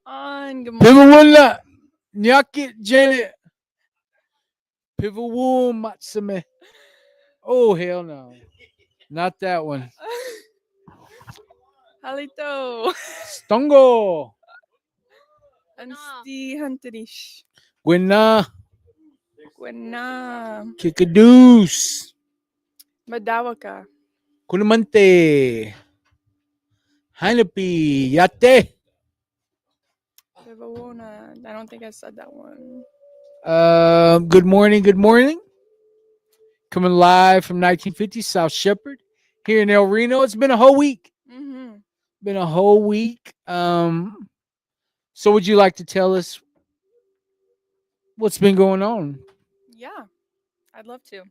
On. Good Pivot morning. wala. Nyakit Janet. Pivot womb Matsume. Oh hell no. Not that one. Halito. Stongo. Ansti Hunterish. Gwena. Gwena. Kikadoos. Madawaka. Kunamante. Hanapi. Yate. Vivawona. I don't think I said that one. Good morning. Good morning. Coming live from 1950 South Shepherd here in El Reno. It's been a whole week. Mm-hmm. Been a whole week. So would you like to tell us what's been going on? Yeah, I'd love to.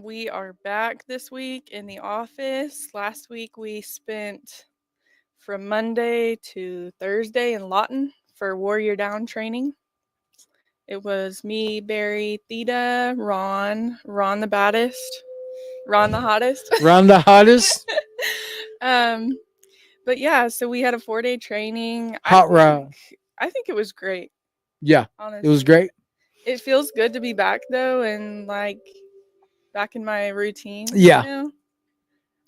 We are back this week in the office. Last week we spent from Monday to Thursday in Lawton for Warrior Down training. It was me, Barry, Theta, Ron the baddest, Ron the hottest. Round the hottest um, but yeah, so we had a 4 day training. hot rod. I think it was great. Yeah, it was Honestly, great. it feels good to be back though, and like back in my routine. Yeah.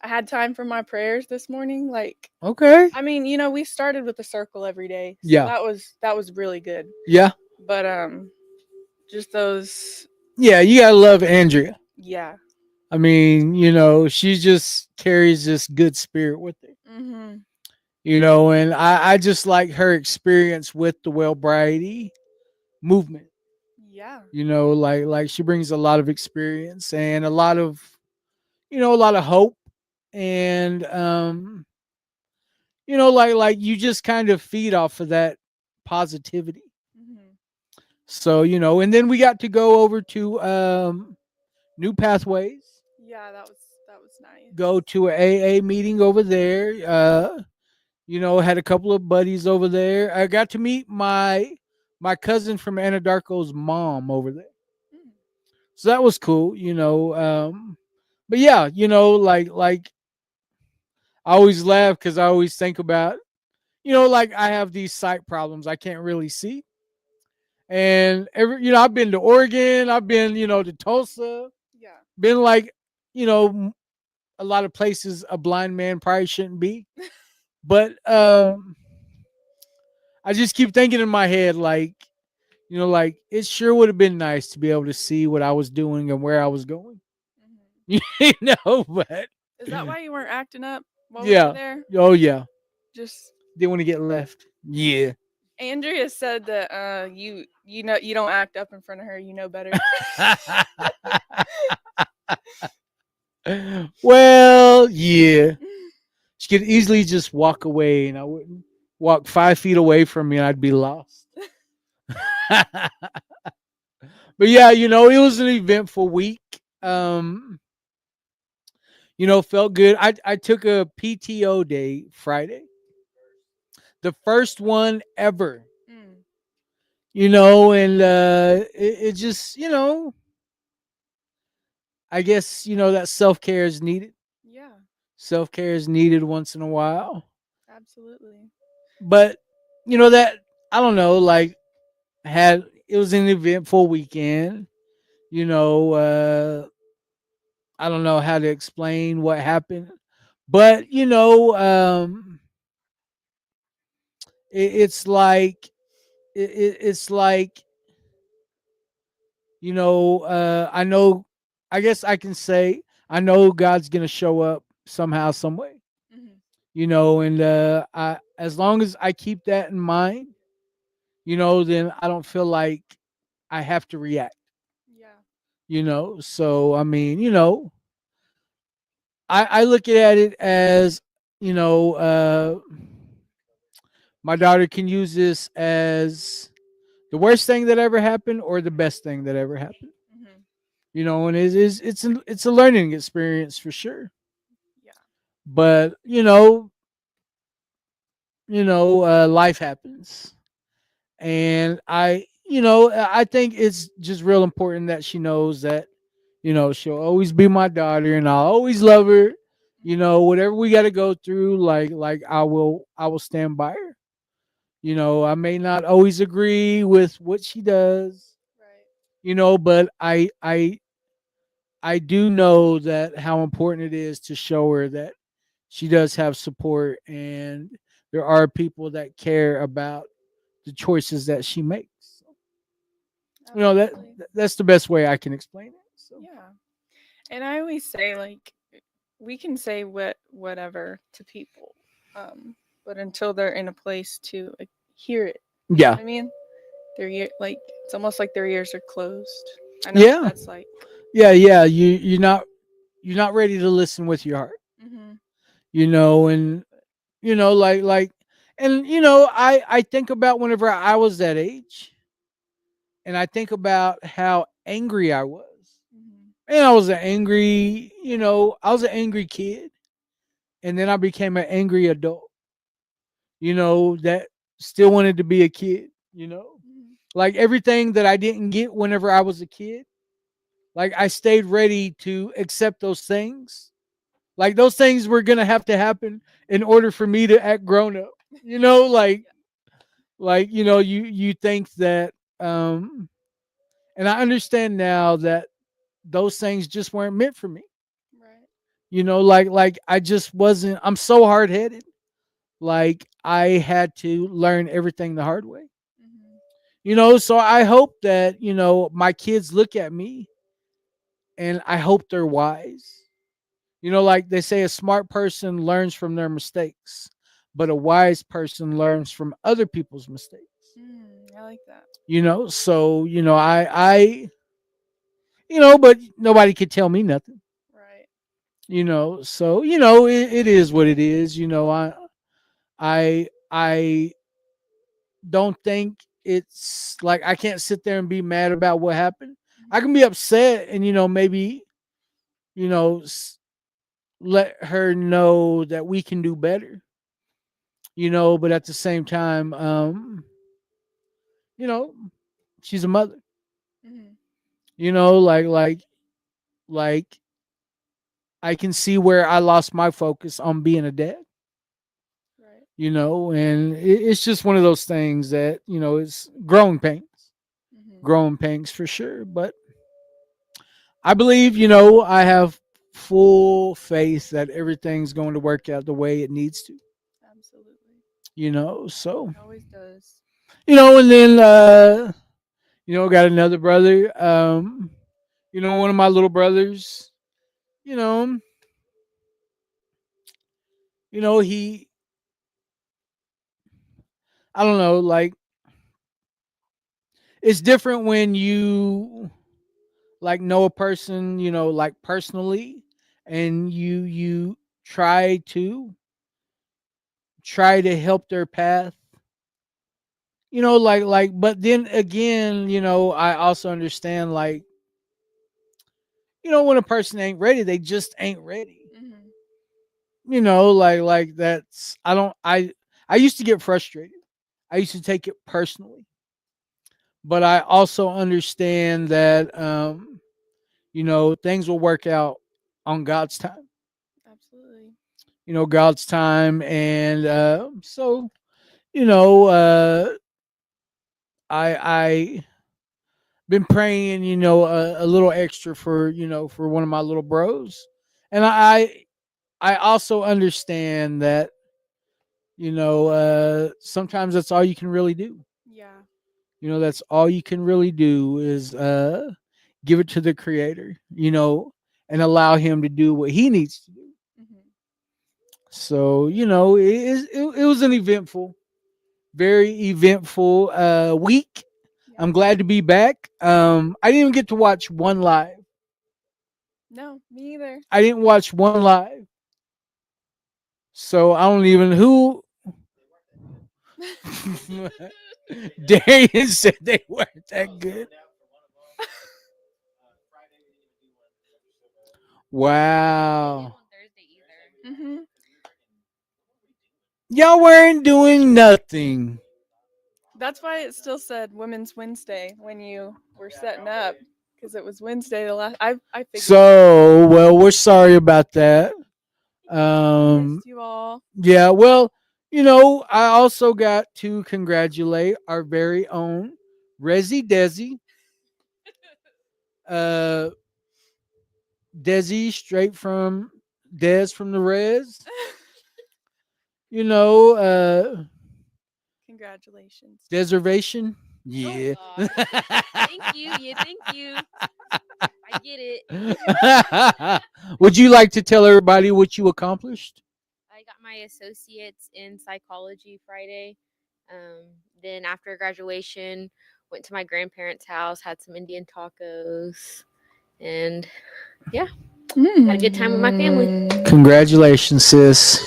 I had time for my prayers this morning. Like, Okay. I mean, we started with the circle every day, so Yeah. that was really good. Yeah. But just those, Yeah, you gotta love Andrea. yeah. I mean, she just carries this good spirit with her. Mhm. And I just like her experience with the Wellbriety movement. Yeah. Like she brings a lot of experience and a lot of hope and like you just kind of feed off of that positivity. Mhm. So, and then we got to go over to New Pathways, Yeah, that was nice. go to a AA meeting over there. Had a couple of buddies over there. I got to meet my cousin from Anadarko's mom over there. Mm. So that was cool. But yeah, like I always laugh because I always think about, like I have these sight problems. I can't really see. And I've been to Oregon, I've been, to Tulsa, Yeah. been like, you know, a lot of places a blind man probably shouldn't be. But I just keep thinking in my head, like, like it sure would have been nice to be able to see what I was doing and where I was going. Mhm. But Is that why you weren't acting up while we were yeah. there? Oh yeah. Just Didn't want to get left. Yeah. Andrea said that you don't act up in front of her. You know better. Well, yeah. She could easily just walk away and I wouldn't walk 5 feet away from me and I'd be lost. But yeah, it was an eventful week. Um, Felt good. I took a PTO day Friday. The first one ever. Mm. And it just, I guess, that self-care is needed. Yeah, Self-care is needed once in a while. absolutely. But that I don't know, like had it was an eventful weekend. You know, I don't know how to explain what happened, but it's like it's like I know. I guess I can say I know God's gonna show up somehow, some way. Hmm. And I as long as I keep that in mind, then I don't feel like I have to react. Yeah. So I mean, I look at it as you know my daughter can use this as the worst thing that ever happened or the best thing that ever happened. Hmm. And it's a learning experience for sure. Yeah. But life happens, and I think it's just real important that she knows that she'll always be my daughter and I'll always love her. Hmm. Whatever we got to go through, like I will stand by her. I may not always agree with what she does, Right. but I do know that how important it is to show her that she does have support and there are people that care about the choices that she makes. That Absolutely. that's the best way I can explain it. So Yeah. And I always say like we can say whatever to people, but until they're in a place to like, hear it, you know yeah, what I mean? Their ear, like it's almost like their ears are closed. I know what yeah, that's like. yeah. You're not ready to listen with your heart. Mhm. And like and I think about whenever I was that age, and I think about how angry I was. Mhm. And I was an angry kid, and then I became an angry adult. That still wanted to be a kid. Mhm. Like everything that I didn't get whenever I was a kid, like I stayed ready to accept those things. Like those things were gonna have to happen in order for me to act grown up. You think that, um and I understand now that those things just weren't meant for me. Right. Like I just wasn't. I'm so hard headed. Like I had to learn everything the hard way. Mhm. So I hope that my kids look at me, and I hope they're wise. Like they say, a smart person learns from their mistakes, but a wise person learns from other people's mistakes. I like that. So but nobody could tell me nothing. Right. So it is what it is. I don't think it's like I can't sit there and be mad about what happened. I can Mhm. be upset and maybe you know s- let her know that we can do better. But at the same time, you know, she's a mother. Mhm. Like I can see where I lost my focus on being a dad. Right. And it's just one of those things that it's Mhm. growing pains for sure. But I believe, I have full faith that everything's going to work out the way it needs to. Absolutely. So It always does. and then got another brother. One of my little brothers. You know, he. I don't know. Like it's different when you like know a person. Like personally, and you try to help their path. But then again, I also understand, like, when a person ain't ready, they just ain't ready. Mhm. Like that's I used to get frustrated. I used to take it personally. But I also understand that things will work out on God's time. Absolutely. God's time, and so you know I been praying, a little extra for one of my little bros, and I also understand that sometimes that's all you can really do. Yeah. That's all you can really do is give it to the Creator, and allow Him to do what He needs to do. Mhm. So it was an very eventful week. Yeah. I'm glad to be back. I didn't even get to watch one live. No, me either. I didn't watch one live. So I don't even who. Darian said they weren't that good. Wow. Mhm. Y'all weren't doing nothing. That's why it still said Women's Wednesday when you were setting up, because it was Wednesday the last. I figured it was. Well, we're sorry about that. We Um, missed you all. yeah, well, I also got to congratulate our very own Resi Desi. Uh, Desi, straight from Des from the Res. You know, Congratulations. Deservation. Oh Yeah. gosh. Thank you. Yeah, thank you. I get it. Would you like to tell everybody what you accomplished? I got my associates in psychology Friday. Then after graduation, went to my grandparents' house, had some Indian tacos, and had a good time with my family. Congratulations, sis.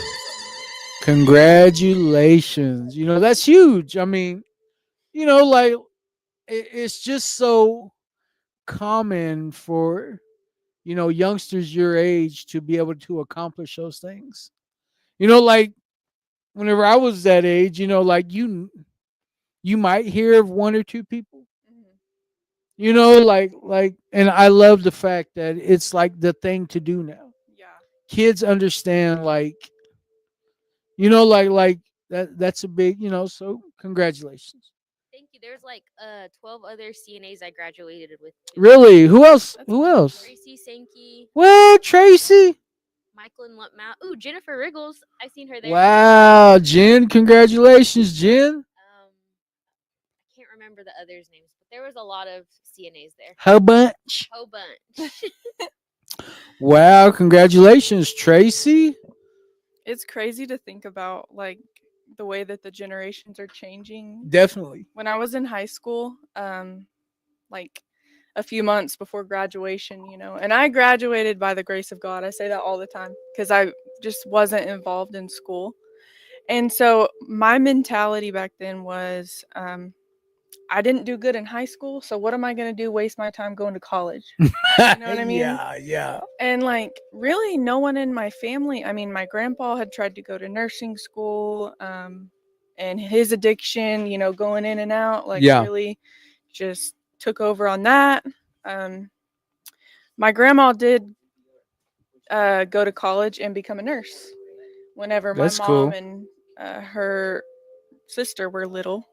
Congratulations. That's huge. I mean, like it's just so common for, youngsters your age to be able to accomplish those things. Like whenever I was that age, like you might hear of one or two people, like and I love the fact that it's like the thing to do now. Yeah. Kids understand, like, like that's a big, so congratulations. Thank you. There's like 12 other CNAs I graduated with. Too. Really? Who else? That's Who cool. else? Tracy Sankey, What, Tracy? Michael and Lutmouth. Ooh, Jennifer Riggles. I seen her there. Wow, Jen, congratulations, Jen. I can't remember the others' names, but there was a lot of CNAs there. How bunch? Whole bunch. Wow, congratulations, Tracy. It's crazy to think about, like, the way that the generations are changing. Definitely. When I was in high school, like a few months before graduation, and I graduated by the grace of God. I say that all the time because I just wasn't involved in school. And so my mentality back then was, I didn't do good in high school, so what am I going to do? Waste my time going to college? You know what I mean? Yeah. And like, really, no one in my family. I mean, my grandpa had tried to go to nursing school, and his addiction, going in and out, like, Yeah. really just took over on that. My grandma did go to college and become a nurse whenever my That's mom cool. and her sister were little.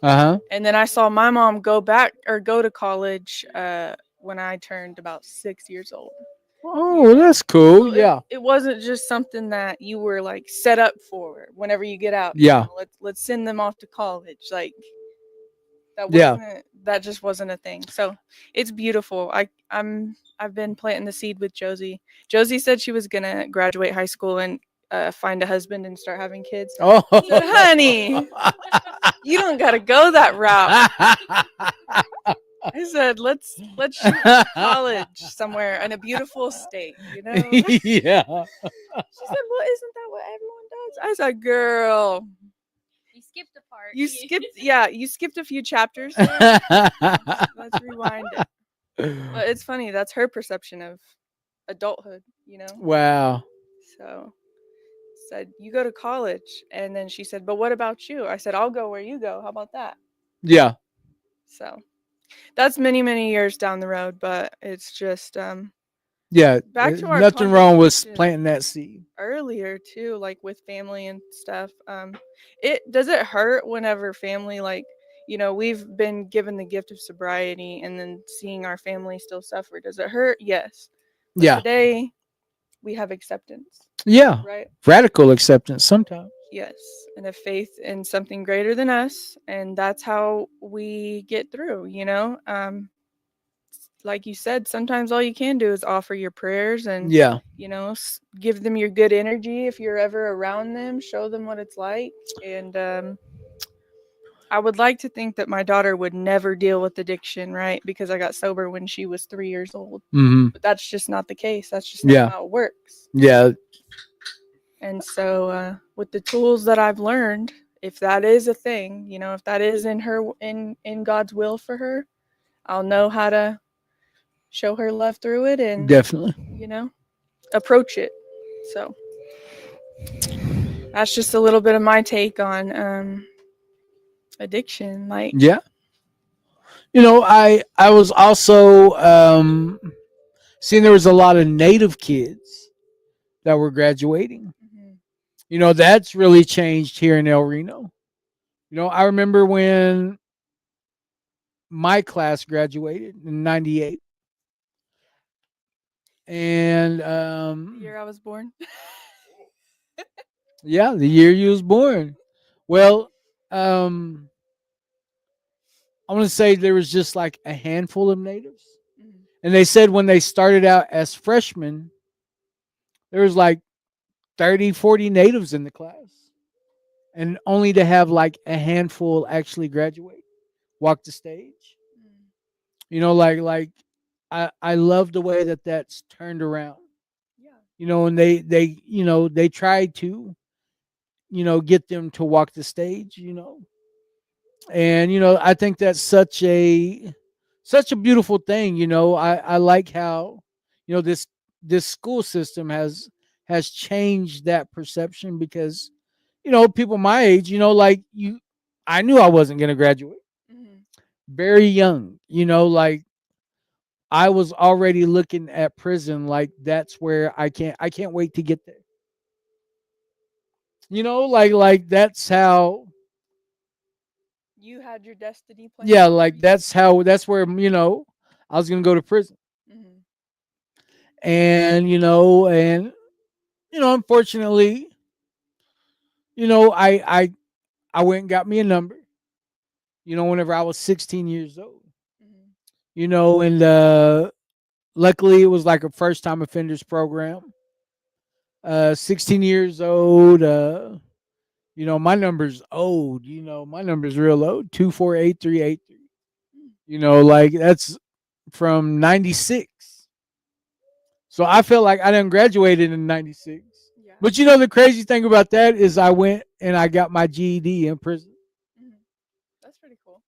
Uh-huh. And then I saw my mom go to college when I turned about 6 years old. Oh, that's cool. So Yeah. it wasn't just something that you were like set up for whenever you get out. Yeah. Let's send them off to college. Like Yeah. that just wasn't a thing. So it's beautiful. I've been planting the seed with Josie. Josie said she was gonna graduate high school and find a husband and start having kids. Oh, I said, honey, you don't gotta go that route. I said, let's shoot for college somewhere in a beautiful state, Yeah. She said, well, isn't that what everyone does? I said, girl, You skipped a part. you skipped a few chapters there. Let's rewind it. But it's funny, that's her perception of adulthood, Wow. So said, you go to college. And then she said, but what about you? I said, I'll go where you go. How about that? Yeah. So that's many, many years down the road, but it's just Yeah. back to our nothing wrong with conversation planting that seed. earlier too, like with family and stuff. It hurt whenever family, like, we've been given the gift of sobriety and then seeing our family still suffer. Does it hurt? Yes. But Yeah. today we have acceptance, Yeah. right? Radical acceptance sometimes. Yes, and a faith in something greater than us, and that's how we get through. Like you said, sometimes all you can do is offer your prayers and Yeah. give them your good energy if you're ever around them. Show them what it's like, and I would like to think that my daughter would never deal with addiction, right? Because I got sober when she was 3 years old, Mm-hmm. but that's just not the case. That's just not Yeah. how it works. Yeah. And so, with the tools that I've learned, if that is a thing, if that is in God's will for her, I'll know how to show her love through it and Definitely. approach it. So that's just a little bit of my take on addiction. Like, Yeah. I was also seeing there was a lot of Native kids that were graduating. mhm. That's really changed here in El Reno. I remember when my class graduated in '98, and The year I was born. yeah, the year you was born. Well, um, I want to say there was just like a handful of natives, Mhm. and they said when they started out as freshmen, there was like 30, 40 natives in the class, and only to have like a handful actually graduate, walk the stage. Mm. Like I love the way that that's turned around. Yeah. And they tried to get them to walk the stage. And I think that's such a beautiful thing. I like how this school system has changed that perception, because people my age, like you, I knew I wasn't going to graduate Mhm. very young. Like I was already looking at prison, like that's where I can't wait to get there. Like that's how. You had your destiny planned Yeah, out for like you. that's where I was gonna go to prison. Mhm. And unfortunately, I went and got me a number. Whenever I was 16 years old. Mhm. And luckily it was like a first time offenders program. 16 years old. My number's old. My number's real old. 248-383. Mm. Like that's from '96. So I felt like I done graduated in '96. Yeah. But the crazy thing about that is I went and I got my GED in prison. Mhm. That's pretty cool.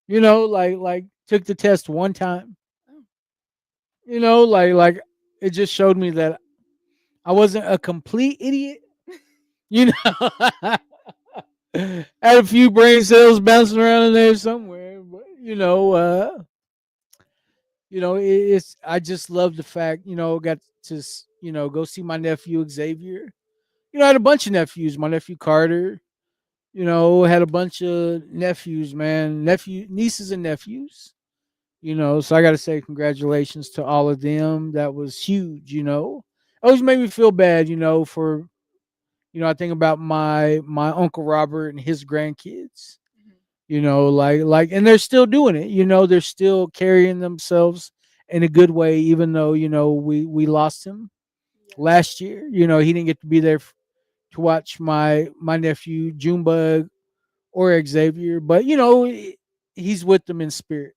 Like took the test one time. Oh. Like it just showed me that I wasn't a complete idiot. You know, had a few brain cells bouncing around in there somewhere, but it's I just love the fact got to go see my nephew Xavier. I had a bunch of nephews. My nephew Carter, had a bunch of nephews, man, nieces and nephews. So I got to say congratulations to all of them. That was huge. It always made me feel bad, for I think about my uncle Robert and his grandkids. Mhm. Like, and they're still doing it. They're still carrying themselves in a good way, even though we lost him Yeah. last year. He didn't get to be there to watch my nephew Junebug or Xavier, but he's with them in spirit.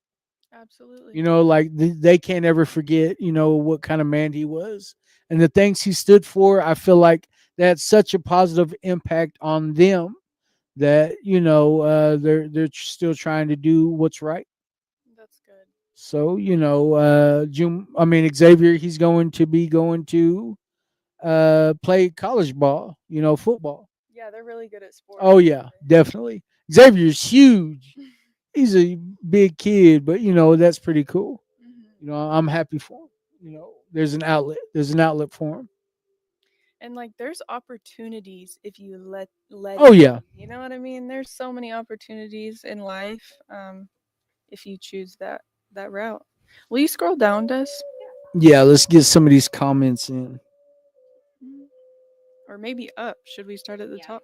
Absolutely. Like they can't ever forget, what kind of man he was and the things he stood for. I feel like that had such a positive impact on them that they're still trying to do what's right. That's good. So Xavier, he's going to be going to play college ball, football. Yeah, they're really good at sports. Oh yeah, definitely. Xavier's huge. He's a big kid, but that's pretty cool. Mhm. I'm happy for him. There's an outlet. There's an outlet for him. And like there's opportunities if you let Oh it yeah, be. You know what I mean? There's so many opportunities in life if you choose that route. Will you scroll down, Des? yeah. Let's get some of these comments in. Mm. Or maybe up. Should we start at the Yeah. top?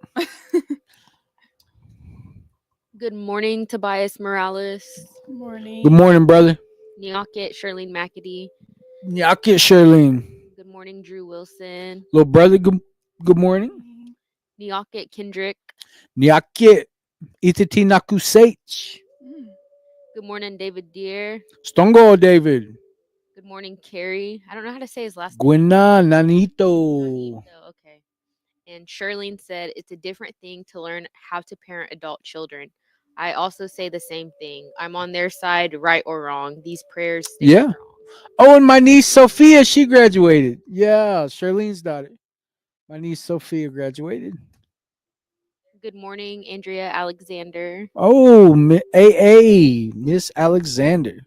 Good morning, Tobias Morales, Good morning. Good morning, brother. Nyakit, Charlene McAdee. Yeah, I'll get Charlene. Good morning, Drew Wilson. Little brother. Good morning. Morning. Nyakit Kendrick. Nyakit ititi nakusech. Mm. Good morning, David Deere. Stongo David. Good morning, Carrie. I don't know how to say his last Gwina Nanito. name. Okay. And Charlene said it's a different thing to learn how to parent adult children. I also say the same thing. I'm on their side, right or wrong. These prayers stay Yeah. strong. Oh, and my niece Sophia, she graduated. Yeah, Charlene's daughter. My niece Sophia graduated. Good morning, Andrea Alexander. Oh, AA, Miss Alexander.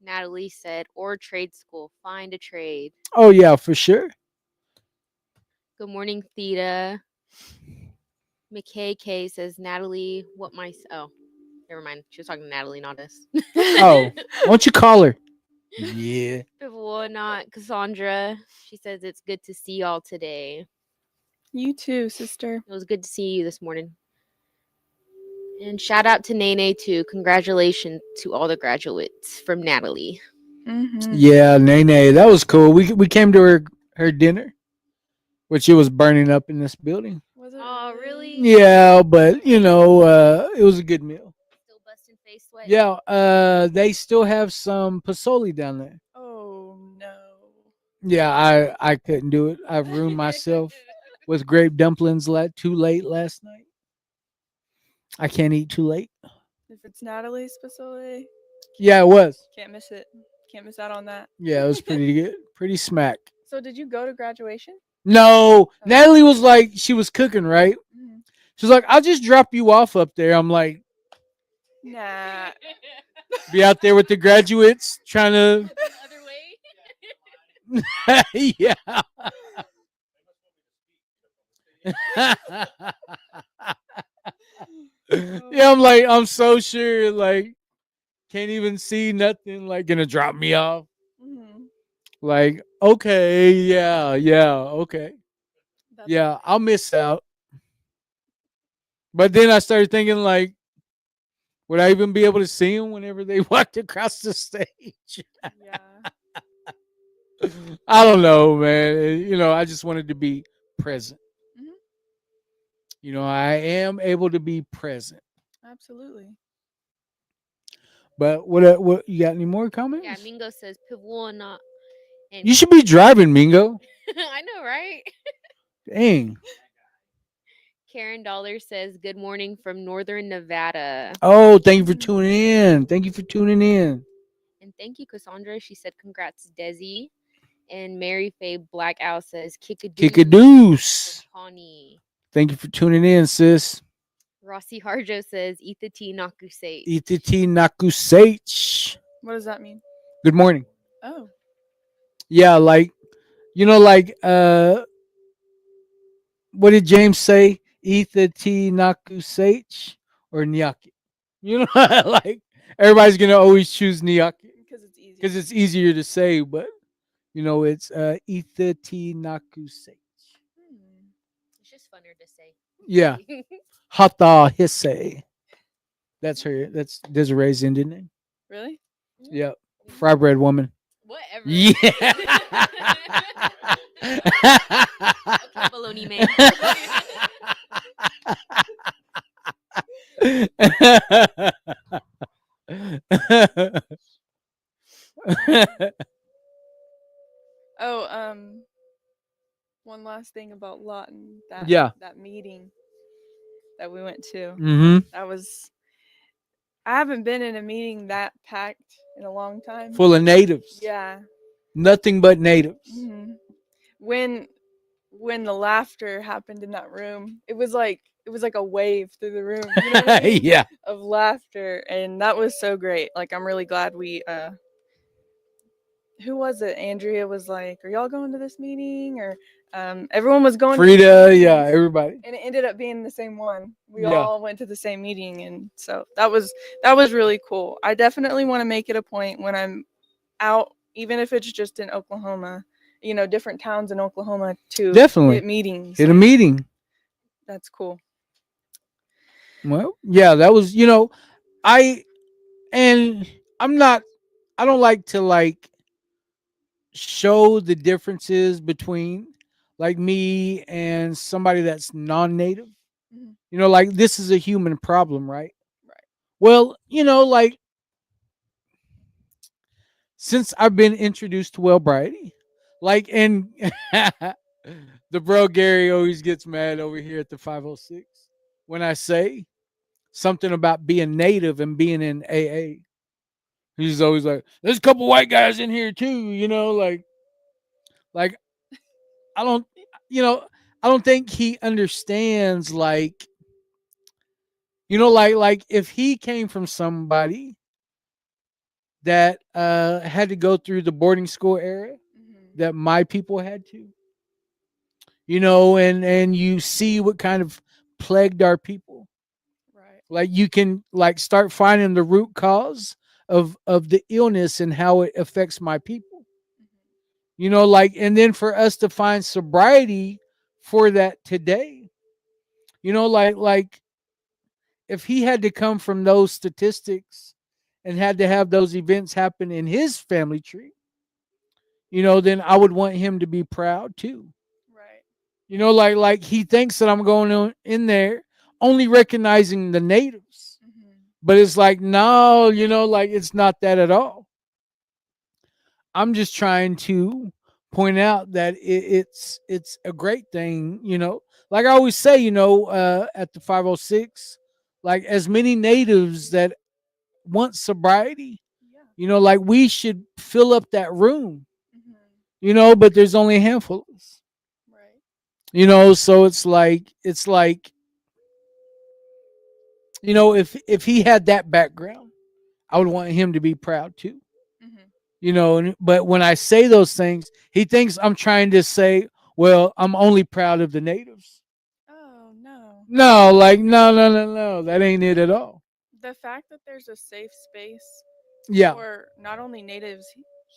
Natalie said, or trade school, find a trade. Oh, yeah, for sure. Good morning, Theta. McKay K says, Natalie, what my. Oh, never mind. She was talking to Natalie, not us. Oh, why don't you call her? Yeah. Well, not Cassandra. She says, it's good to see y'all today. You too, sister. It was good to see you this morning. And shout out to Nene, too. Congratulations to all the graduates from Natalie. Mm-hmm. Yeah, Nene, that was cool. We came to her dinner, which it was burning up in this building. Was it? Oh, really? Yeah, but you know, it was a good meal. Still busting face sweat? Yeah, they still have some pozole down there. Oh no. Yeah, I couldn't do it. I ruined myself with grape dumplings too late last night. I can't eat too late. If it's Natalie's pozole, Yeah, it was. can't miss it. Can't miss out on that. Yeah, it was pretty good. Pretty smack. So did you go to graduation? No, Natalie was like, she was cooking, right? Mm-hmm. She's like, I'll just drop you off up there. I'm like, Nah. be out there with the graduates trying to. The other way? Yeah. Yeah, I'm like, I'm so sure, like, can't even see nothing, like, gonna drop me off. Mm-hmm. Like, okay, yeah, okay. Yeah, I'll miss out. But then I started thinking, like, would I even be able to see them whenever they walked across the stage? Yeah. I don't know, man. You know, I just wanted to be present. Mhm. You know, I am able to be present. Absolutely. But what you got any more comments? Yeah, Mingo says, Pivot not. And You should be driving, Mingo. I know, right? Dang. Karen Dollar says, good morning from Northern Nevada. Oh, thank you for tuning in. Thank you for tuning in. And thank you, Cassandra. She said, congrats, Desi. And Mary Faye Black Owl says, Kickadoo. Kick-a-doos. Connie. Thank you for tuning in, sis. Rossi Harjo says, Ita T Nakusei. Ititi nakusech. What does that mean? Good morning. Oh. Yeah, like, you know, like, what did James say? Ititi nakusech or nyaki? You know, like, everybody's going to always choose nyaki Because it's easy. because it's easier to say, but, you know, it's Ititi nakusech. It's just funner to say. Yeah. Hata Hisse. That's her. That's Desiree's Indian name. Really? Yep. Fry bread woman. Whatever. Yeah. Okay, baloney man. Oh, one last thing about Lawton. That meeting that we went to. Mm-hmm. That was. I haven't been in a meeting that packed in a long time. Full of natives. Yeah. Nothing but natives. Mm-hmm. When the laughter happened in that room, it was like a wave through the room. You know what I mean? Yeah. Of laughter, and that was so great. Like, I'm really glad we who was it? Andrea was like, "Are y'all going to this meeting?" Or everyone was going. Frida, yeah, everybody. And it ended up being the same one. We Yeah. all went to the same meeting, and so that was really cool. I definitely want to make it a point when I'm out, even if it's just in Oklahoma, you know, different towns in Oklahoma, to Definitely. hit meetings. Hit a meeting. That's cool. Well, yeah, that was, you know, I don't like to like show the differences between like me and somebody that's non-native. Mhm. You know, like this is a human problem, right? Right. Well, you know, like since I've been introduced to Wellbrighty, like, and the bro Gary always gets mad over here at the 506 when I say something about being native and being in AA. He's always like, "There's a couple white guys in here too," you know, like I don't, you know, I don't think he understands, like, you know, like if he came from somebody that had to go through the boarding school era Mhm. that my people had to, you know, and you see what kind of plagued our people. Right. Like you can like start finding the root cause of the illness and how it affects my people. Like, and then for us to find sobriety for that today, like if he had to come from those statistics and had to have those events happen in his family tree, then I would want him to be proud too. Right. Like he thinks that I'm going in there only recognizing the natives, but it's like, no, like it's not that at all. I'm just trying to point out that it's a great thing, like I always say, at the 506, like as many natives that want sobriety, Yeah. like we should fill up that room, Mhm. but there's only a handful of us, Right. so it's like if he had that background, I would want him to be proud too. But when I say those things, he thinks I'm trying to say, well, I'm only proud of the natives. Oh no. No, like no, that ain't it at all. The fact that there's a safe space Yeah, for not only natives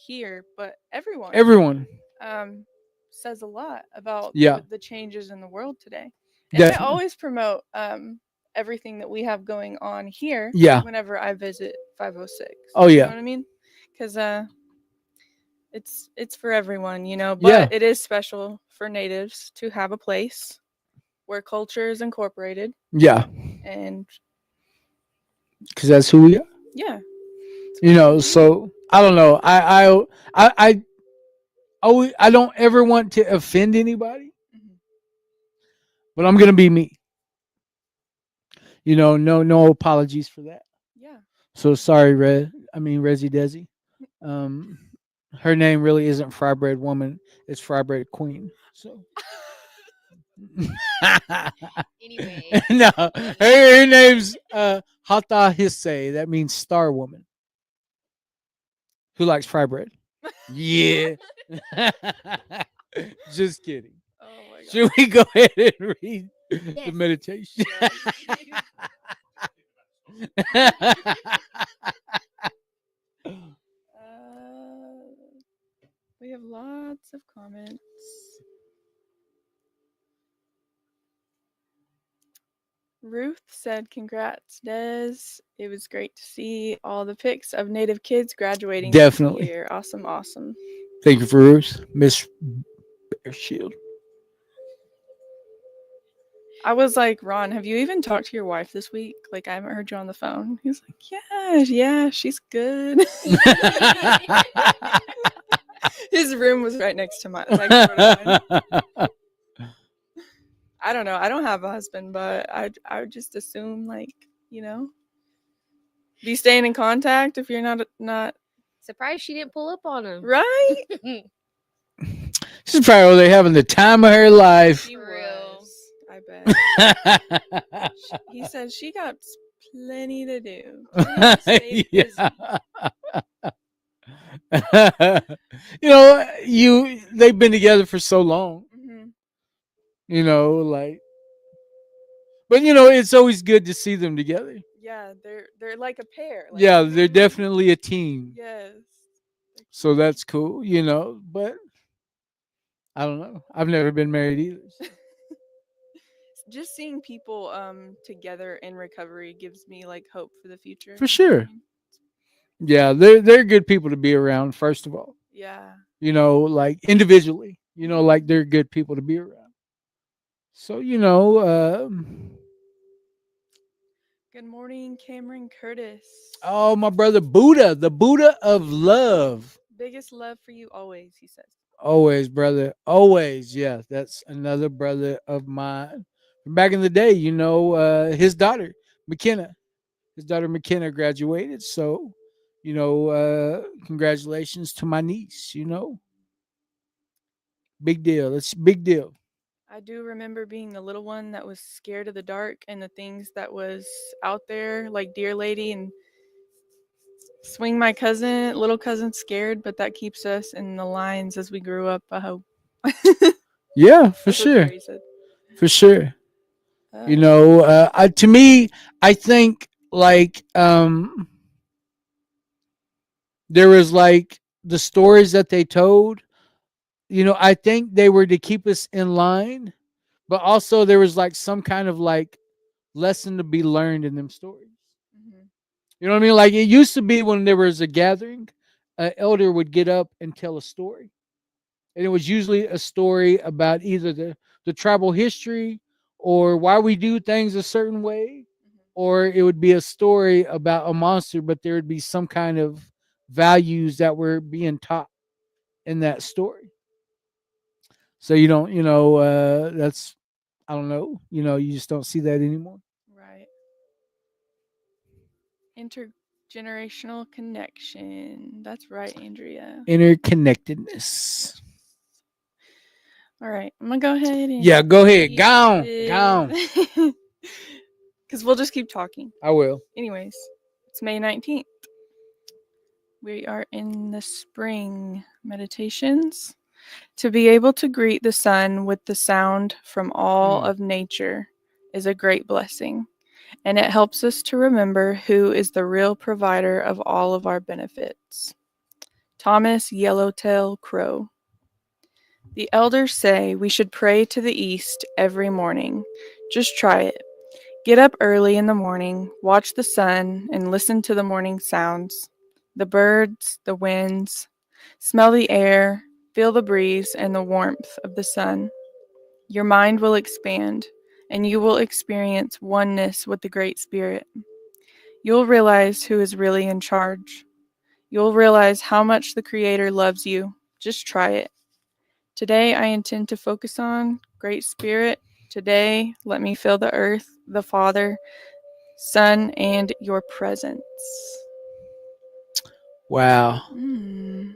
here but everyone everyone. um says a lot about Yeah, the changes in the world today. And I definitely. always promote everything that we have going on here Yeah. whenever I visit 506. Oh You know yeah. what I mean? Cuz it's for everyone, Yeah. but it is special for natives to have a place where culture is incorporated Yeah. and Because that's who we are. yeah. So I don't know. I don't ever want to offend anybody, Mhm. but I'm gonna be me. No apologies for that. Yeah. So sorry, Resi Desi. Um, her name really isn't Fry Bread Woman. It's Fry Bread Queen. So Anyway. no, her name's Hata Hisse. That means Star Woman. Who likes fry bread? Yeah. Just kidding. Oh my god. Should we go ahead and read the Yes. meditation? We have lots of comments. Ruth said, "Congrats, Des. It was great to see all the pics of Native kids graduating this Definitely. year. Awesome, awesome." Thank you for yours, Miss Bear Shield. I was like, "Ron, have you even talked to your wife this week? Like, I haven't heard you on the phone." He's like, "Yeah, she's good." His room was right next to mine. Like, sort of mine. I don't know. I don't have a husband, but I would just assume, like, be staying in contact if you're not Surprised she didn't pull up on him. right. She's probably having the time of her life. She For real. was. I bet. He said she got plenty to do. Plenty to stay busy. They've been together for so long. Mhm. Like, but it's always good to see them together. Yeah, they're like a pair. Like, Yeah, they're definitely a team. Yes. So that's cool, but I don't know. I've never been married either. So. Just seeing people together in recovery gives me like hope for the future. For sure. Yeah, they're good people to be around, first of all. Yeah. Like individually, like they're good people to be around. So, Good morning, Cameron Curtis. oh, my brother Buddha, the Buddha of love. Biggest love for you always, he says. Always, brother. Always. Yeah, that's another brother of mine from back in the day. His daughter, McKenna. His daughter McKenna graduated. So, congratulations to my niece, Big deal. It's a big deal. I do remember being the little one that was scared of the dark and the things that was out there, like Dear Lady and Swing My Cousin, little cousin scared, but that keeps us in the lines as we grew up, I hope. Yeah, for That's what sure. Carrie said. For sure. You know, to me, I think like there was like the stories that they told. You know, I think they were to keep us in line, but also there was like some kind of like lesson to be learned in them stories. Mhm. You know what I mean? Like it used to be when there was a gathering, an elder would get up and tell a story. And it was usually a story about either the tribal history or why we do things a certain way, or it would be a story about a monster, but there would be some kind of values that were being taught in that story. So you don't, that's I don't know, you just don't see that anymore. Right. Intergenerational connection. That's right, Andrea. Interconnectedness. All right, I'm gonna go ahead and Yeah, go ahead. read Gone. Gone. this. Because we'll just keep talking. I will. Anyways, it's May 19th. We are in the spring meditations. To be able to greet the sun with the sound from all Mm. of nature is a great blessing, and it helps us to remember who is the real provider of all of our benefits. Thomas Yellowtail Crow. The elders say we should pray to the east every morning. Just try it. Get up early in the morning, watch the sun, and listen to the morning sounds. The birds, the winds. Smell the air, feel the breeze and the warmth of the sun. Your mind will expand, and you will experience oneness with the Great Spirit. You'll realize who is really in charge. You'll realize how much the Creator loves you. Just try it. Today, I intend to focus on Great Spirit. Today, let me feel the earth, the Father, Son, and your presence. Wow. Mm.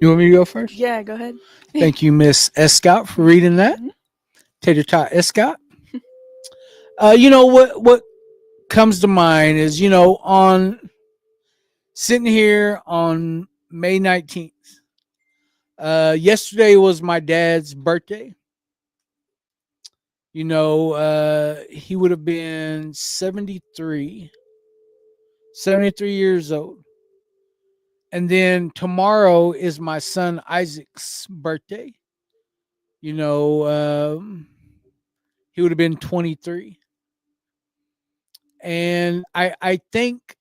You want me to go first? Yeah, go ahead. Thank you, Miss Escott, for reading that. Mhm. Tater Tot Escott. You know what comes to mind is, on sitting here on May 19th. Yesterday was my dad's birthday. He would have been 73 years old. And then tomorrow is my son Isaac's birthday. You know, he would have been 23. And I think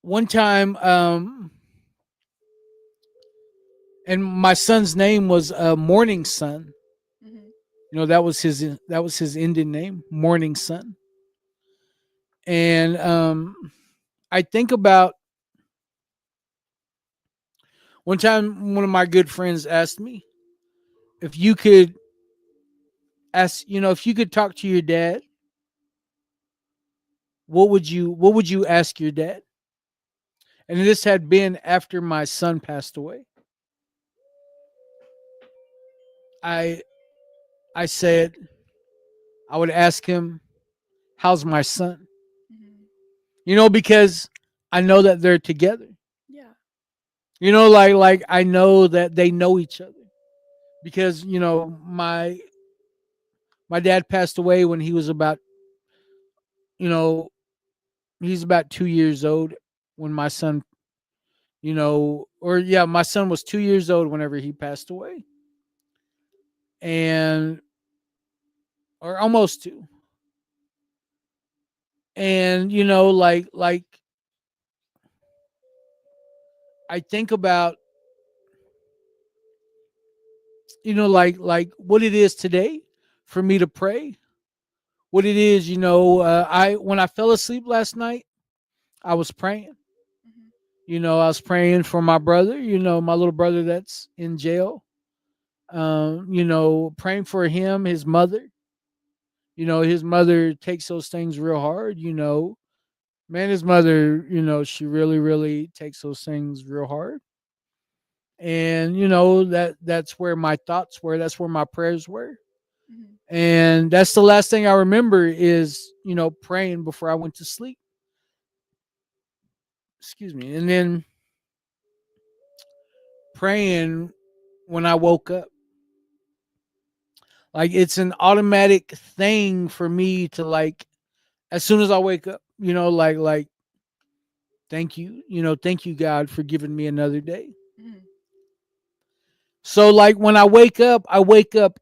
one time, and my son's name was Morning Sun. Mhm. That was his Indian name, Morning Sun. And I think about one time one of my good friends asked me if you could if you could talk to your dad, what would you ask your dad? And this had been after my son passed away. I I said I would ask him, "How's my son?" Mhm. Because I know that they're together. Yeah. Like I know that they know each other because my dad passed away when he was about you know he's about 2 years old when my son or yeah, my son was 2 years old whenever he passed away, and or almost two. And like I think about like what it is today for me to pray. What it is, I when I fell asleep last night, I was praying. Mhm. I was praying for my brother, my little brother that's in jail. Praying for him, his mother. His mother takes those things real hard. Man, his mother, she really, really takes those things real hard. And that's where my thoughts were. That's where my prayers were. Mhm. And that's the last thing I remember is praying before I went to sleep. Excuse me. And then praying when I woke up. Like it's an automatic thing for me to like as soon as I wake up, like thank you, thank you God for giving me another day. Mhm. So like when I wake up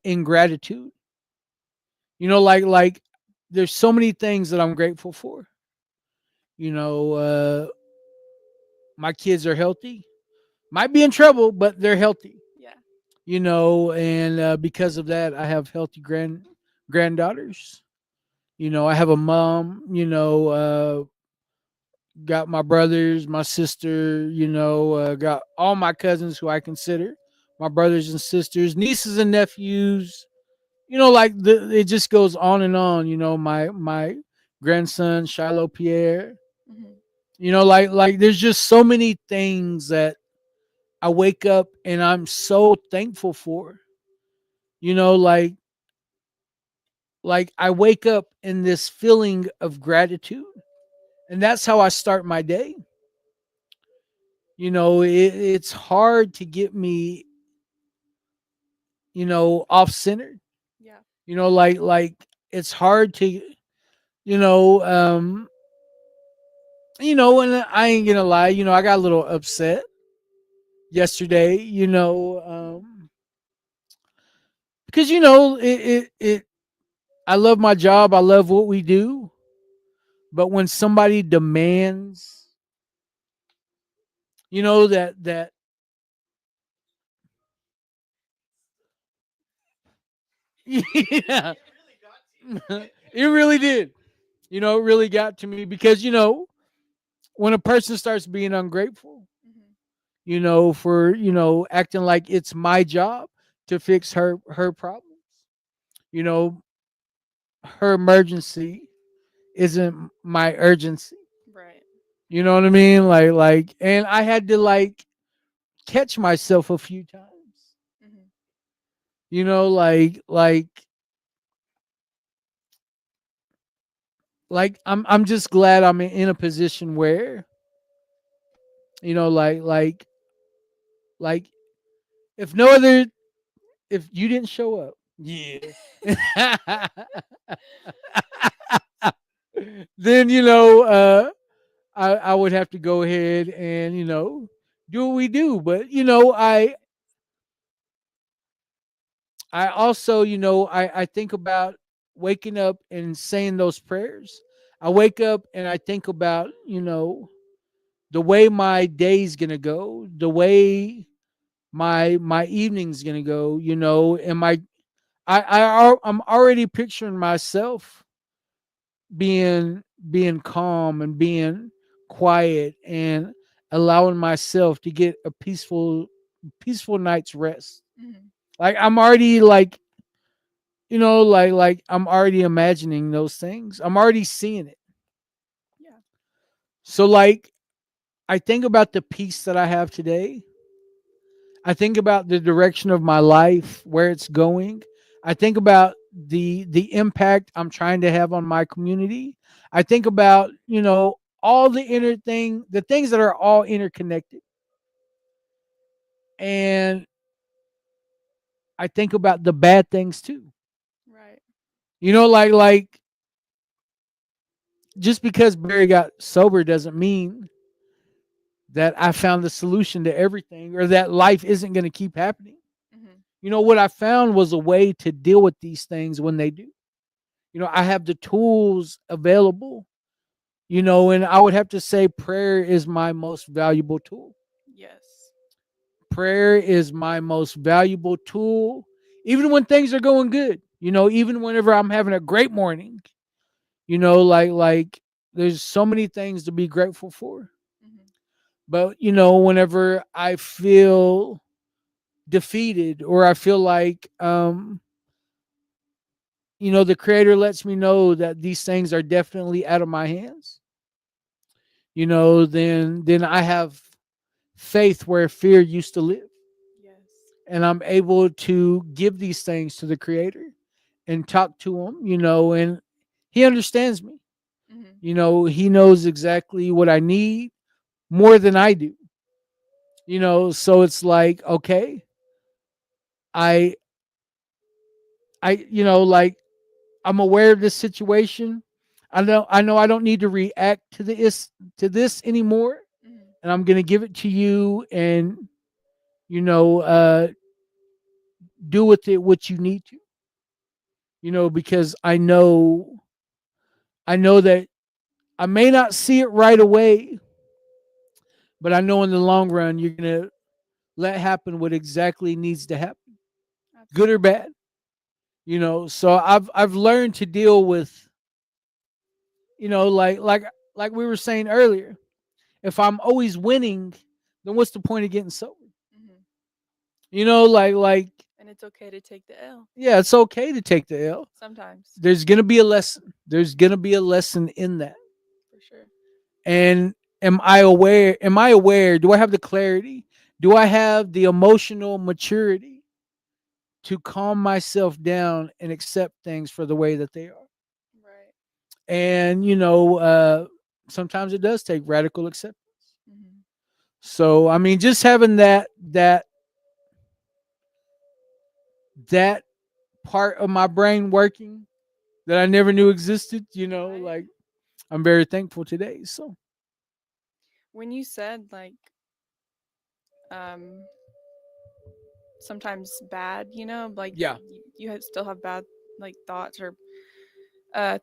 in gratitude. Like there's so many things that I'm grateful for. You know, my kids are healthy. Might be in trouble, but they're healthy. Yeah. And because of that, I have healthy granddaughters. I have a mom. Got my brothers, my sister. Got all my cousins who I consider my brothers and sisters, nieces and nephews. Like it just goes on and on. My grandson Shiloh Pierre. Mhm. Like there's just so many things that I wake up and I'm so thankful for. You know, like I wake up in this feeling of gratitude, and that's how I start my day. It's hard to get me, off centered. Yeah. Like it's hard to, you know, um, and I ain't gonna lie, I got a little upset yesterday, because it I love my job, I love what we do, but when somebody demands, that yeah, it really did. It really got to me because when a person starts being ungrateful, Mhm. for acting like it's my job to fix her problems, you know, her emergency isn't my urgency. Right. You know what I mean? And I had to catch myself a few times. Mhm. Like I'm just glad I'm in a position where you know like if no other if you didn't show up, yeah, then I would have to go ahead and do what we do. But I also I think about waking up and saying those prayers. I wake up and I think about the way my day's gonna go, the way my evening's gonna go, and I'm already picturing myself being calm and being quiet and allowing myself to get a peaceful night's rest. Mhm. Like I'm already like I'm already imagining those things. I'm already seeing it. Yeah. So like I think about the peace that I have today. I think about the direction of my life, where it's going. I think about the impact I'm trying to have on my community. I think about, all the things that are all interconnected. And I think about the bad things too. Right. Like just because Barry got sober doesn't mean that I found the solution to everything or that life isn't going to keep happening. Mhm. What I found was a way to deal with these things when they do. I have the tools available, and I would have to say prayer is my most valuable tool. Yes. Prayer is my most valuable tool, even when things are going good, even whenever I'm having a great morning, like there's so many things to be grateful for. Mhm. But, whenever I feel defeated or I feel like, the creator lets me know that these things are definitely out of my hands, then I have faith where fear used to live. Yes. And I'm able to give these things to the creator and talk to him, and he understands me. Mhm. He knows exactly what I need more than I do. So it's like, okay, I like I'm aware of this situation. I know I don't need to react to this anymore, Mhm. and I'm gonna give it to you, and you know, uh, do with it what you need to. Because I know that I may not see it right away, but I know in the long run you're gonna let happen what exactly needs to happen, good or Absolutely. bad. So I've learned to deal with, like we were saying earlier. If I'm always winning, then what's the point of getting sober? Mhm. Like And it's okay to take the L yeah, it's okay to take the L. sometimes, There's gonna be a lesson. There's gonna be a lesson in that. for sure. And am I aware? Am I aware? Do I have the clarity? Do I have the emotional maturity to calm myself down and accept things for the way that they are? Right. And sometimes it does take radical acceptance. Mhm. So I mean, just having that part of my brain working that I never knew existed, Right. like I'm very thankful today. So When you said like um sometimes bad, like yeah, still have bad like thoughts or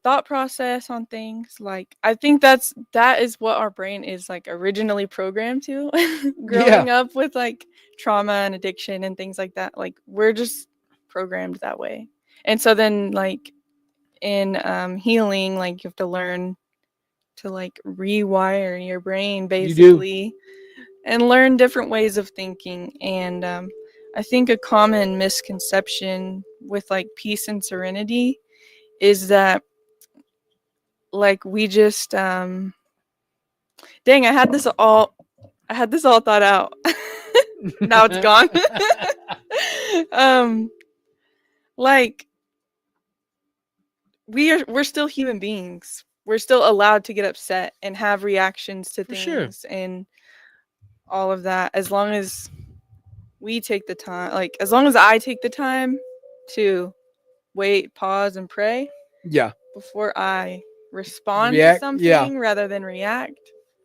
thought process on things, like I think that is what our brain is like originally programmed to. yeah, Growing up with like trauma and addiction and things like that, like we're just programmed that way. And so then like in healing, like you have to learn to like rewire your brain you do. basically and learn different ways of thinking. And I think a common misconception with like peace and serenity is that like we just dang, I had this all thought out. Now it's gone. um like we're still human beings. We're still allowed to get upset and have reactions to For sure. things and all of that, as long as we take the time, like as long as I take the time to wait, pause, and pray Yeah. before I respond to React. Yeah. something rather than react,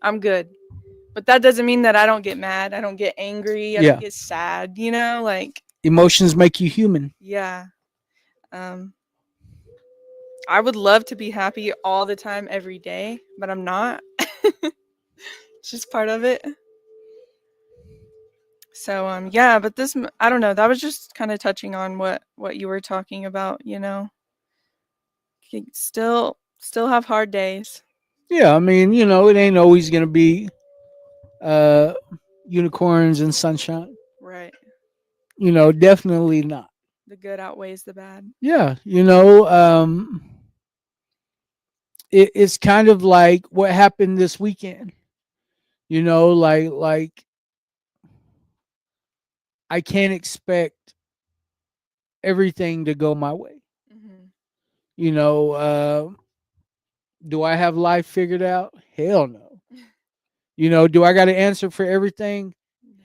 I'm good. But that doesn't mean that I don't get mad, I don't get angry, I don't Yeah. get sad, like Emotions make you human. yeah. Um I would love to be happy all the time every day, but I'm not. It's just part of it. So yeah, but I don't know, that was just kind of touching on what you were talking about, still have hard days. Yeah. I mean, it ain't always gonna be uh unicorns and sunshine. Right. Definitely not. The good outweighs the bad. Yeah. It's kind of like what happened this weekend. Like I can't expect everything to go my way. Mhm. You know, uh, do I have life figured out? Hell no. Do I got an answer for everything?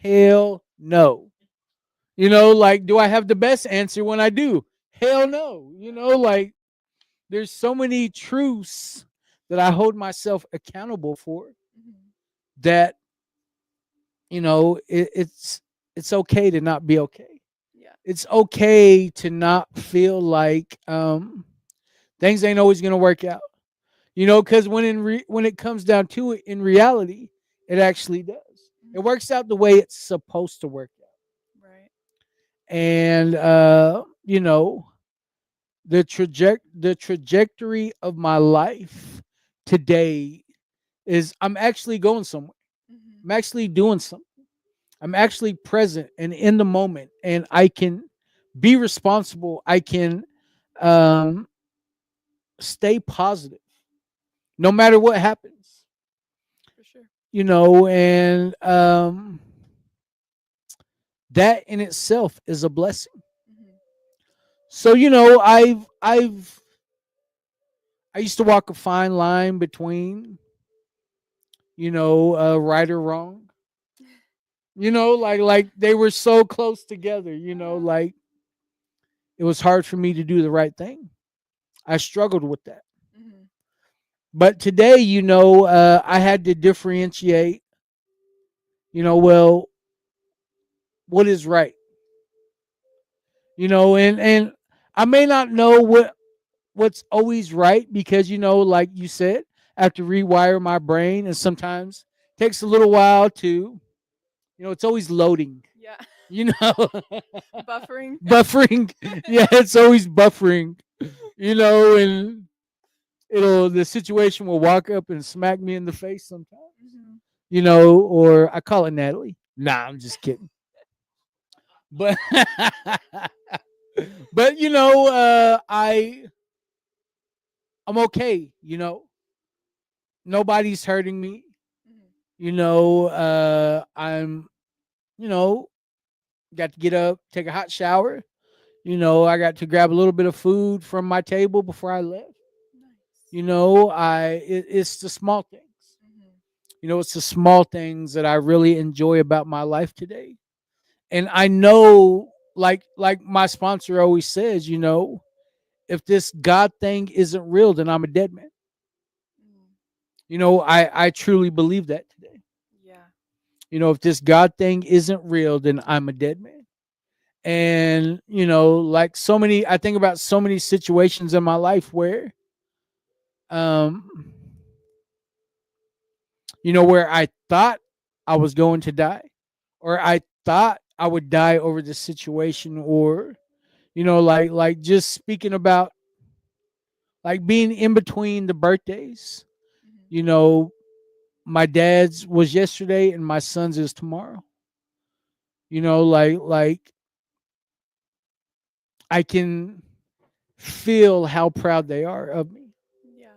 Hell no. Like, do I have the best answer when I do? Hell no. Like, there's so many truths that I hold myself accountable for Mhm. that, it's okay to not be okay. Yeah. It's okay to not feel like things ain't always gonna work out. Because when it comes down to it, in reality, it actually does. It Mhm. works out the way it's supposed to work out. Right. And the trajectory of my life today is I'm actually going somewhere. Mhm. I'm actually doing something. I'm actually present and in the moment, and I can be responsible. I can um, stay positive no matter what happens. For sure. And that in itself is a blessing. Mhm. So I used to walk a fine line between right or wrong. Like they were so close together. Uh, Like it was hard for me to do the right thing. I struggled with that. Mhm. But today, I had to differentiate, well, what is right? And I may not know what's always right because like you said, I have to rewire my brain, and sometimes it takes a little while to, it's always loading, Yeah. you know. Buffering. Buffering. Yeah, it's always buffering, and the situation will walk up and smack me in the face sometimes, Mhm. or I call it Natalie. Nah, I'm just kidding. But but I'm okay, nobody's hurting me. Mhm. I'm, you know, got to get up, take a hot shower. I got to grab a little bit of food from my table before I left. Nice. It's the small things. Mhm. It's the small things that I really enjoy about my life today. And I know, like my sponsor always says, if this God thing isn't real, then I'm a dead man. Mm. I truly believe that today. Yeah. If this God thing isn't real, then I'm a dead man. And like so many, I think about so many situations in my life where um where I thought I was going to die, or I thought I would die over this situation, or like just speaking about like being in between the birthdays. Mhm. you know my dad's was yesterday and my son's is tomorrow. Like I can feel how proud they are of me. Yeah.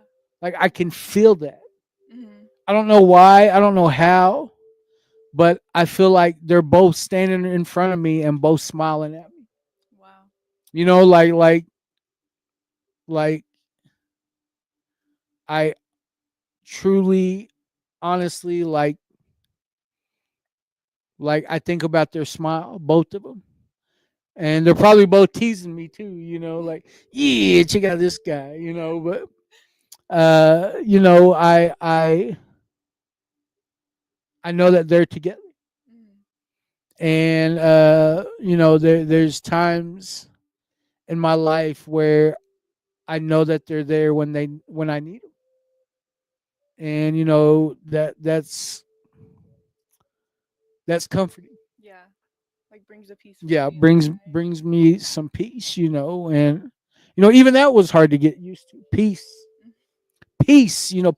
Like I can feel that. Mhm. I don't know why, I don't know how, but I feel like they're both standing in front of me and both smiling at me. Wow. Like I truly, honestly, like I think about their smile, both of them, and they're probably both teasing me too. Like, yeah, check out this guy. But I know that they're together, Mhm. and there's times in my life where I know that they're there when I need them, and that's comforting. Yeah. Like brings a peaceful Yeah, feeling, right? brings me some peace, and even that was hard to get used to. Mm. Peace,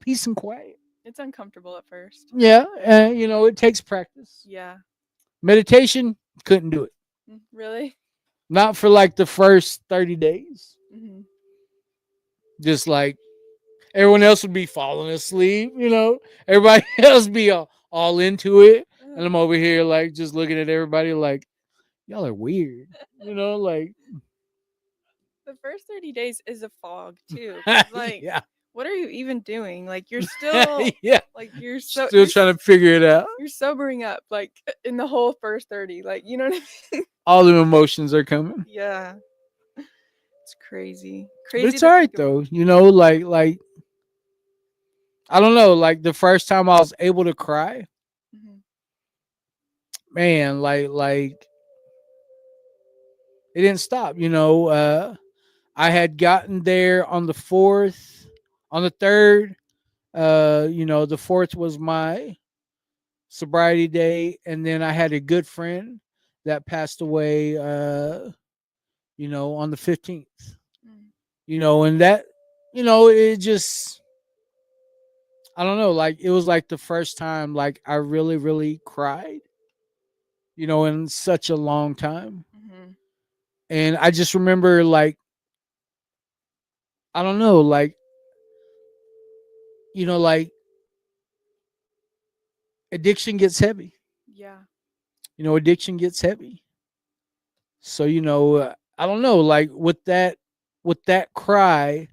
peace and quiet. It's uncomfortable at first. Yeah, and it takes practice. Yeah. Meditation, couldn't do it. Really? Not for like the first 30 days. Mhm. Just like everyone else would be falling asleep, everybody else be all into it, and I'm over here like just looking at everybody like y'all are weird, like The first 30 days is a fog too, cuz like yeah. what are you even doing? Like you're still Yeah, like you're so still trying to figure it out. you're sobering up like in the whole first 30, like you know what I mean? All the emotions are coming. Yeah. It's crazy. But Crazy it's to all right think about. though, like I don't know, like the first time I was able to cry, Mhm. man, like it didn't stop. I had gotten there on the 4th, on the 3rd. The 4th was my sobriety day, and then I had a good friend that passed away. On the 15th. Mm. And that, it just, I don't know, like it was like the first time like I really, really cried, in such a long time. Mhm. And I just remember like, I don't know, like addiction gets heavy. Yeah. Addiction gets heavy. So, I don't know, like with that cry,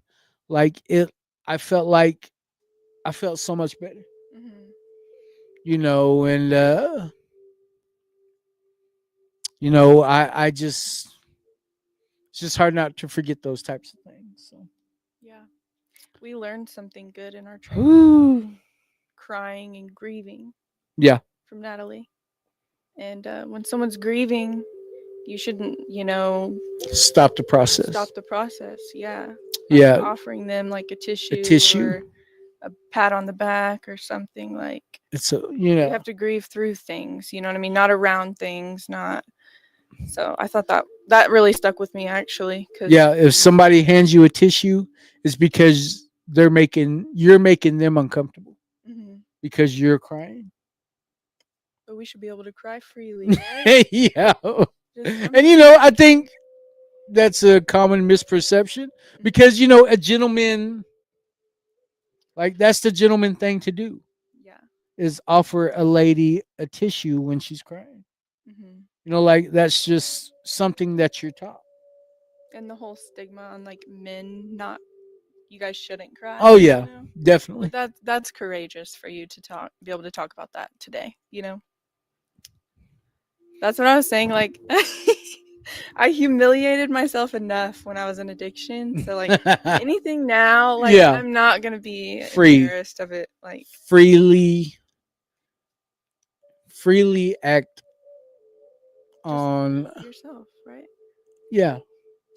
like I felt like I felt so much better, Mhm. and I just it's just hard not to forget those types of things. So. Yeah. We learned something good in our training. Whew. Crying and grieving Yeah. from Natalie. And when someone's grieving, you shouldn't, Stop the process. stop the process. Yeah. Yeah. Offering them like a tissue, tissue. or a pat on the back or something. Like, It's a you have to grieve through things, you know what I mean? Not around things, not. So I thought that really stuck with me, actually. Yeah, if somebody hands you a tissue, it's because you're making them uncomfortable Mhm. because you're crying. But we should be able to cry freely, right? Yeah. Just And I think that's a common misperception because a gentleman, like, that's the gentleman thing to do, yeah. is offer a lady a tissue when she's crying. Hmm. Like, that's just something that you're taught. And the whole stigma on like men not, you guys shouldn't cry. Oh yeah, definitely. But that's courageous for you to be able to talk about that today. That's what I was saying. Like, I humiliated myself enough when I was in addiction. So like anything now, like, Yeah. I'm not gonna be Free. embarrassed of it. Like, freely act on yourself, right? yeah,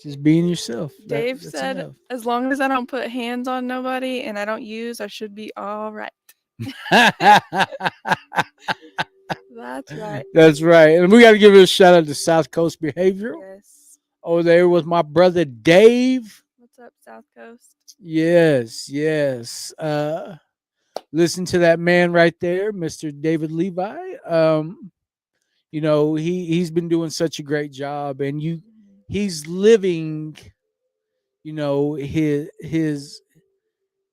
just being yourself. Dave That's said, enough. as long as I don't put hands on nobody and I don't use, I should be all right. That's right. That's right. And we got to give a shout out to South Coast Behavioral Yes. over there with my brother Dave. What's up, South Coast? Yes. Listen to that man right there, Mr. David Levi. He's been doing such a great job, and he's living, his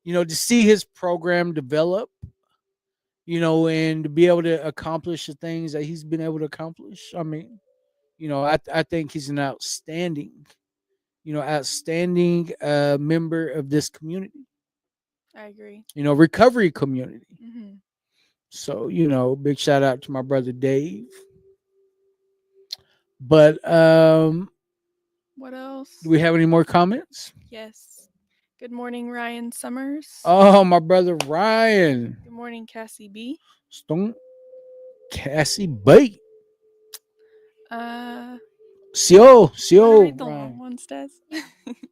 to see his program develop, and to be able to accomplish the things that he's been able to accomplish. I mean, I think he's an outstanding member of this community. I agree. Recovery community. Mm-hmm. So, big shout out to my brother Dave. But what else? Do we have any more comments? Yes. Good morning, Ryan Summers. Oh, my brother Ryan. Good morning, Cassie B. Cassie B. Sio, Ryan. one says.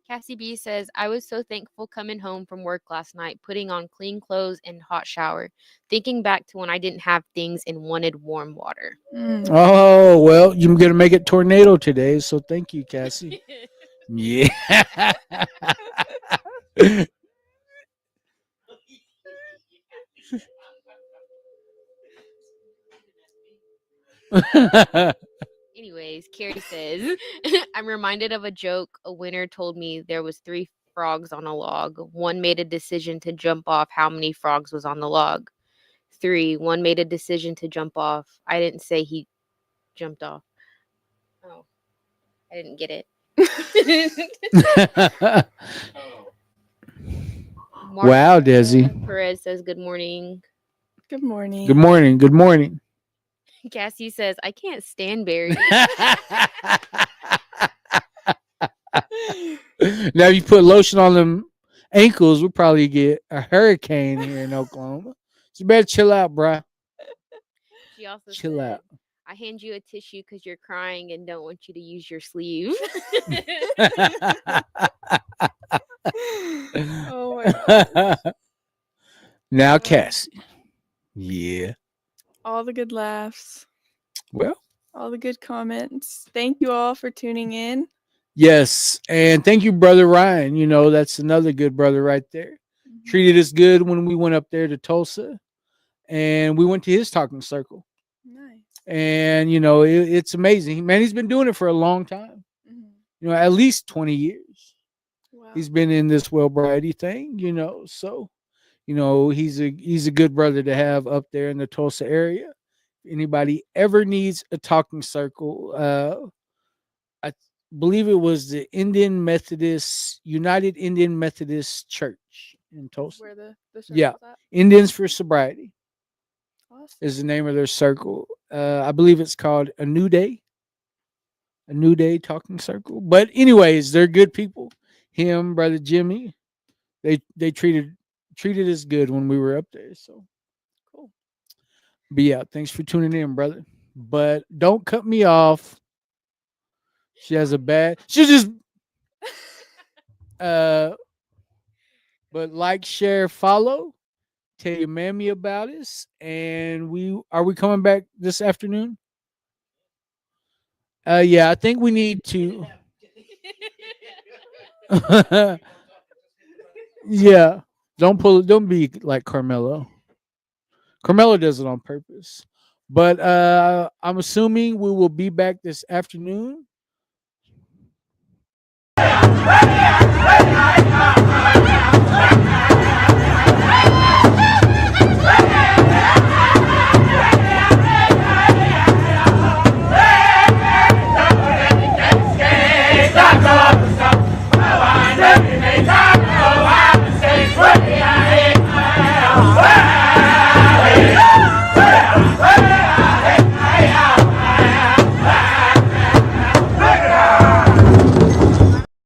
Cassie B says, I was so thankful coming home from work last night, putting on clean clothes and hot shower, thinking back to when I didn't have things and wanted warm water. Oh, well, you're going to make it tornado today, so thank you, Cassie. Yeah. Anyways, Carrie says, I'm reminded of a joke a winner told me. There was 3 frogs on a log. One made a decision to jump off. How many frogs was on the log? 3. One made a decision to jump off. I didn't say he jumped off. Oh, I didn't get it. Wow, Desi. Perez says, good morning. Good morning. Good morning. Good morning. Cassie says, I can't stand Barry. Now, if you put lotion on them ankles, we'll probably get a hurricane here in Oklahoma. So you better chill out, bruh. She also chill said, out. I hand you a tissue because you're crying and don't want you to use your sleeve. Oh my gosh. Now, Cassie. Yeah. All the good laughs. Well. All the good comments. Thank you all for tuning in. Yes. And thank you, Brother Ryan. That's another good brother right there. Mm-hmm. Treated us good when we went up there to Tulsa. And we went to his talking circle. Nice. And, it's amazing. Man, he's been doing it for a long time. Mm-hmm. At least 20 years. Wow. He's been in this Wellbriety thing, So, he's a good brother to have up there in the Tulsa area. If anybody ever needs a talking circle, I believe it was the United Indian Methodist Church in Tulsa. Where the yeah, at? Indians for Sobriety. Awesome. Is the name of their circle. I believe it's called A New Day. a New Day talking circle. But anyways, they're good people. Him, brother Jimmy, they treated us good when we were up there. So Cool. but yeah, thanks for tuning in, brother. But don't cut me off. She has a bad. She just uh. But like, share, follow. Tell your mammy about us. And we coming back this afternoon? Yeah, I think we need to. Yeah, don't be like Carmelo. Carmelo does it on purpose. But I'm assuming we will be back this afternoon.